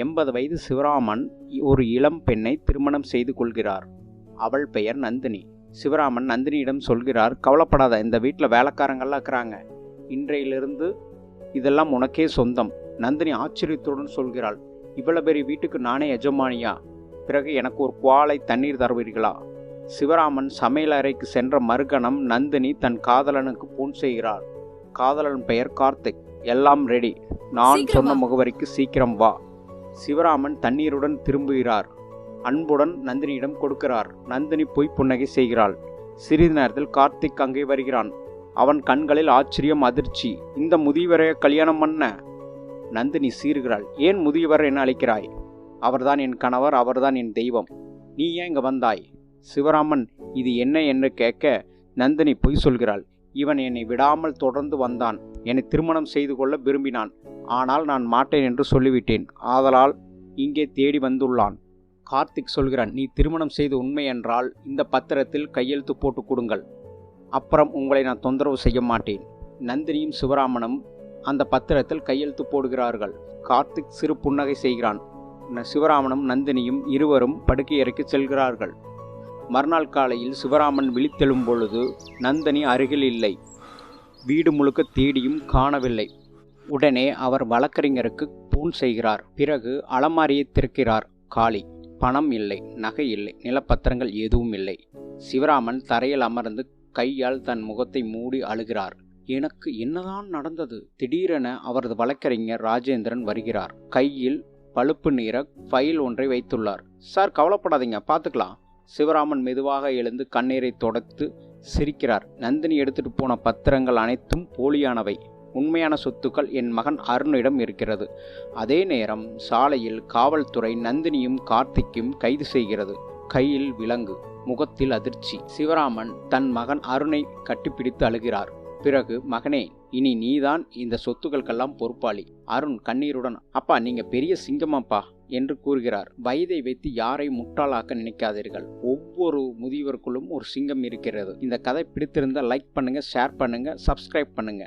80 வயது சிவராமன் ஒரு இளம் பெண்ணை திருமணம் செய்து கொள்கிறார். அவள் பெயர் நந்தினி. சிவராமன் நந்தினியிடம் சொல்கிறார், கவலைப்படாத, இந்த வீட்டில் வேலைக்காரங்கள்லாம் இருக்கிறாங்க, இன்றையிலிருந்து இதெல்லாம் உனக்கே சொந்தம். நந்தினி ஆச்சரியத்துடன் சொல்கிறாள், இவ்வளவு பெரிய வீட்டுக்கு நானே எஜமானியா? பிறகு எனக்கு ஒரு குவாலை தண்ணீர் தருவீர்களா? சிவராமன் சமையல் அறைக்கு சென்ற மறுகணம் நந்தினி தன் காதலனுக்கு போன் செய்கிறார். காதலன் பெயர் கார்த்திக். எல்லாம் ரெடி, நான் சொன்ன முகவரிக்கு சீக்கிரம் வா. சிவராமன் தண்ணீருடன் திரும்புகிறார். அன்புடன் நந்தினியிடம் கொடுக்கிறார். நந்தினி பொய் புன்னகை செய்கிறாள். சிறிது நேரத்தில் கார்த்திக் அங்கே வருகிறான். அவன் கண்களில் ஆச்சரியம், அதிர்ச்சி. இந்த முதியவரை கல்யாணம் பண்ண? நந்தினி சீறுகிறாள். ஏன் முதியவர் என அழைக்கிறாய்? அவர்தான் என் கணவர், அவர்தான் என் தெய்வம். நீ ஏன் இங்க வந்தாய்? சிவராமன் இது என்ன என்று கேட்க நந்தினி பொய் சொல்கிறாள். இவன் என்னை விடாமல் தொடர்ந்து வந்தான். என்னை திருமணம் செய்து கொள்ள விரும்பினான். ஆனால் நான் மாட்டேன் என்று சொல்லிவிட்டேன். ஆதலால் இங்கே தேடி வந்துள்ளான். கார்த்திக் சொல்கிறான், நீ திருமணம் செய்து உண்மை என்றால் இந்த பத்திரத்தில் கையெழுத்து போட்டு கொடுங்கள். அப்புறம் உங்களை நான் தொந்தரவு செய்ய மாட்டேன். நந்தினியும் சிவராமனும் அந்த பத்திரத்தில் கையெழுத்து போடுகிறார்கள். கார்த்திக் சிறு புன்னகை செய்கிறான். சிவராமனும் நந்தினியும் இருவரும் படுக்கை அறைக்கு செல்கிறார்கள். மறுநாள் காலையில் சிவராமன் விழித்தெழும் பொழுது நந்தினி அருகில் இல்லை. வீடு முழுக்க தேடியும் காணவில்லை. உடனே அவர் வழக்கறிஞருக்கு போன் செய்கிறார். பிறகு அலமாரியை திறக்கிறார். காலி. பணம் இல்லை, நகை இல்லை, நிலப்பத்திரங்கள் எதுவும் இல்லை. சிவராமன் தரையில் அமர்ந்து கையால் தன் முகத்தை மூடி அழுகிறார். எனக்கு என்னதான் நடந்தது? திடீரென அவரது வழக்கறிஞர் ராஜேந்திரன் வருகிறார். கையில் பழுப்பு நிற ஃபைல் ஒன்றை வைத்துள்ளார். சார், கவலைப்படாதீங்க, பார்த்துக்கலாம். சிவராமன் மெதுவாக எழுந்து கண்ணீரை தொடத்து சிரிக்கிறார். நந்தினி எடுத்துட்டு போன பத்திரங்கள் அனைத்தும் போலியானவை. உண்மையான சொத்துக்கள் என் மகன் அருணிடம் இருக்கிறது. அதே நேரம் சாலையில் காவல்துறை நந்தினியும் கார்த்திக்கும் கைது செய்கிறது. கையில் விலங்கு, முகத்தில் அதிர்ச்சி. சிவராமன் தன் மகன் அருணை கட்டிப்பிடித்து அழுகிறார். பிறகு, மகனே, இனி நீதான் இந்த சொத்துக்களுக்கெல்லாம் பொறுப்பாளி. அருண் கண்ணீருடன், அப்பா, நீங்க பெரிய சிங்கமாப்பா என்று கூறுகிறார். வயதை வைத்து யாரை முட்டாளாக்க நினைக்காதீர்கள். ஒவ்வொரு முதியவருக்குள்ளும் ஒரு சிங்கம் இருக்கிறது. இந்த கதை பிடித்திருந்தால் லைக் பண்ணுங்க, ஷேர் பண்ணுங்க, சப்ஸ்கிரைப் பண்ணுங்க.